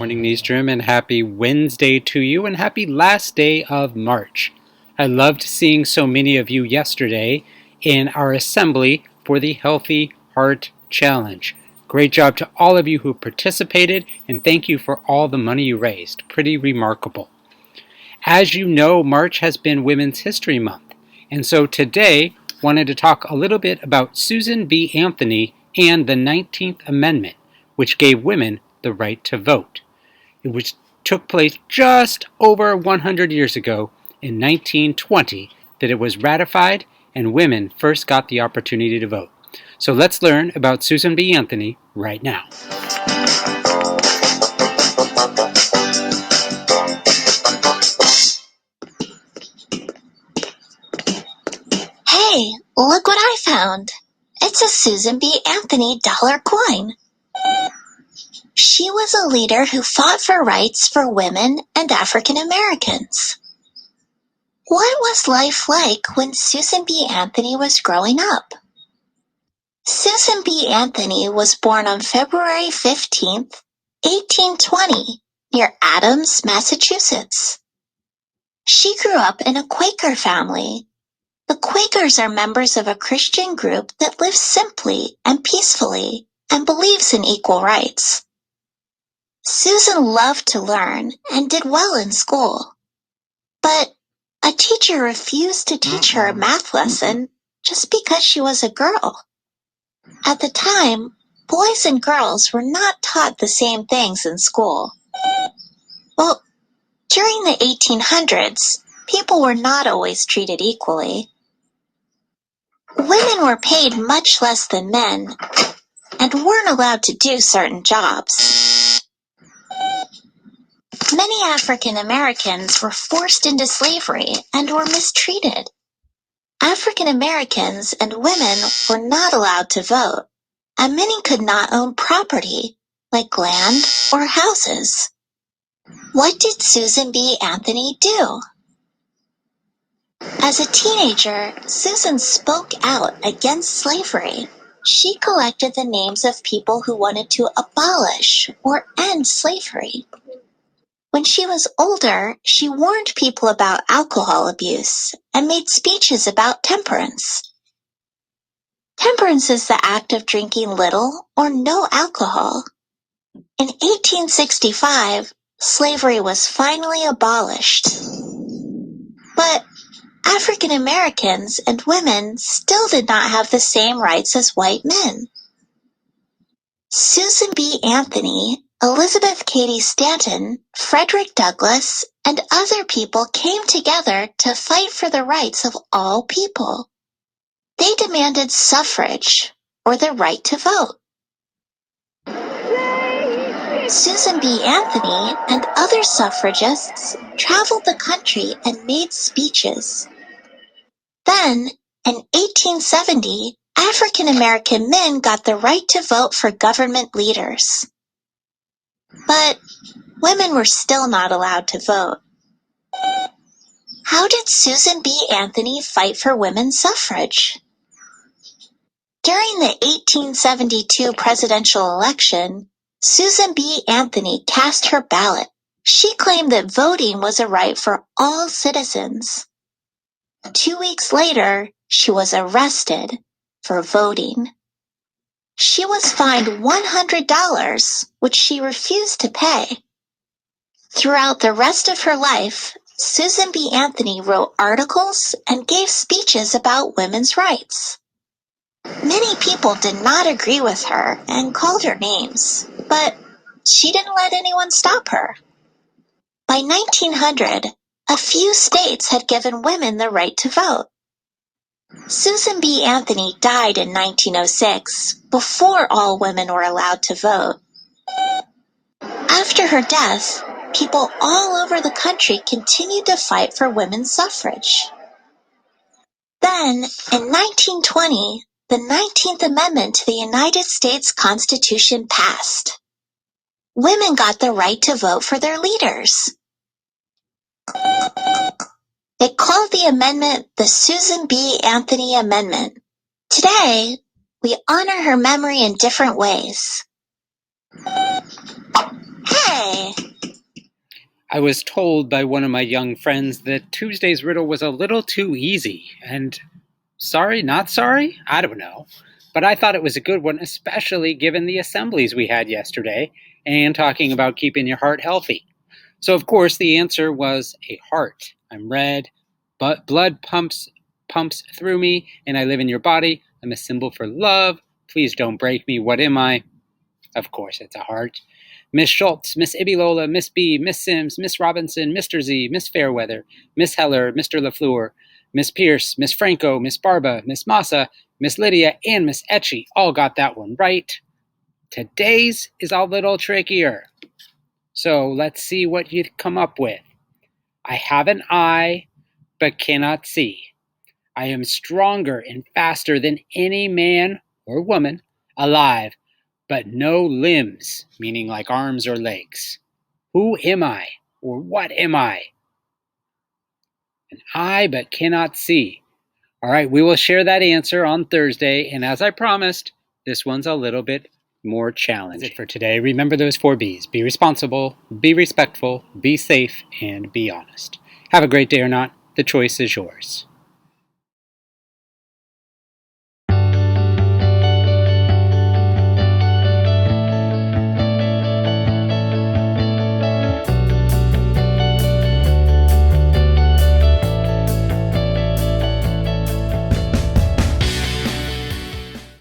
morning, Newsroom, and happy Wednesday to you, and happy last day of March. I loved seeing so many of you yesterday in our assembly for the Healthy Heart Challenge. Great job to all of you who participated, and thank you for all the money you raised. Pretty remarkable. As you know, March has been Women's History Month, and so today wanted to talk a little bit about Susan B. Anthony and the 19th Amendment, which gave women the right to vote. It took place just over 100 years ago in 1920 that it was ratified and women first got the opportunity to vote. So let's learn about Susan B. Anthony right now. Hey, look what I found. It's a Susan B. Anthony dollar coin. She was a leader who fought for rights for women and African Americans. What was life like when Susan B. Anthony was growing up? Susan B. Anthony was born on February 15th, 1820, near Adams, Massachusetts. She grew up in a Quaker family. The Quakers are members of a Christian group that lives simply and peacefully and believes in equal rights. Susan loved to learn and did well in school. But a teacher refused to teach her a math lesson just because she was a girl. At the time, boys and girls were not taught the same things in school. Well, during the 1800s, people were not always treated equally. Women were paid much less than men and weren't allowed to do certain jobs. Many African Americans were forced into slavery and were mistreated. African Americans and women were not allowed to vote, and many could not own property, like land or houses. What did Susan B. Anthony do? As a teenager, Susan spoke out against slavery. She collected the names of people who wanted to abolish or end slavery. When she was older, she warned people about alcohol abuse and made speeches about temperance. Temperance is the act of drinking little or no alcohol. In 1865, slavery was finally abolished. But African Americans and women still did not have the same rights as white men. Susan B. Anthony, Elizabeth Cady Stanton, Frederick Douglass, and other people came together to fight for the rights of all people. They demanded suffrage, or the right to vote. Susan B. Anthony and other suffragists traveled the country and made speeches. Then, in 1870, African American men got the right to vote for government leaders. But women were still not allowed to vote. How did Susan B. Anthony fight for women's suffrage? During the 1872 presidential election, Susan B. Anthony cast her ballot. She claimed that voting was a right for all citizens. 2 weeks later, she was arrested for voting. She was fined $100, which she refused to pay. Throughout the rest of her life, Susan B. Anthony wrote articles and gave speeches about women's rights. Many people did not agree with her and called her names, but she didn't let anyone stop her. By 1900, a few states had given women the right to vote. Susan B. Anthony died in 1906, before all women were allowed to vote. After her death, people all over the country continued to fight for women's suffrage. Then, in 1920, the 19th Amendment to the United States Constitution passed. Women got the right to vote for their leaders. They called the amendment the Susan B. Anthony Amendment. Today, we honor her memory in different ways. Hey! I was told by one of my young friends that Tuesday's riddle was a little too easy, and sorry, not sorry? I don't know. But I thought it was a good one, especially given the assemblies we had yesterday and talking about keeping your heart healthy. So, of course, the answer was a heart. I'm red, but blood pumps through me, and I live in your body. I'm a symbol for love. Please don't break me. What am I? Of course, it's a heart. Miss Schultz, Miss Ibilola, Miss B, Miss Sims, Miss Robinson, Mr. Z, Miss Fairweather, Miss Heller, Mr. LaFleur, Miss Pierce, Miss Franco, Miss Barba, Miss Massa, Miss Lydia, and Miss Etchie all got that one right. Today's is a little trickier. So let's see what you come up with. I have an eye, but cannot see. I am stronger and faster than any man or woman alive, but no limbs, meaning like arms or legs. Who am I, or what am I? An eye, but cannot see. All right, we will share that answer on Thursday, and as I promised, this one's a little bit more challenging. That's it for today. Remember those 4 B's. Be responsible, be respectful, be safe, and be honest. Have a great day or not. The choice is yours.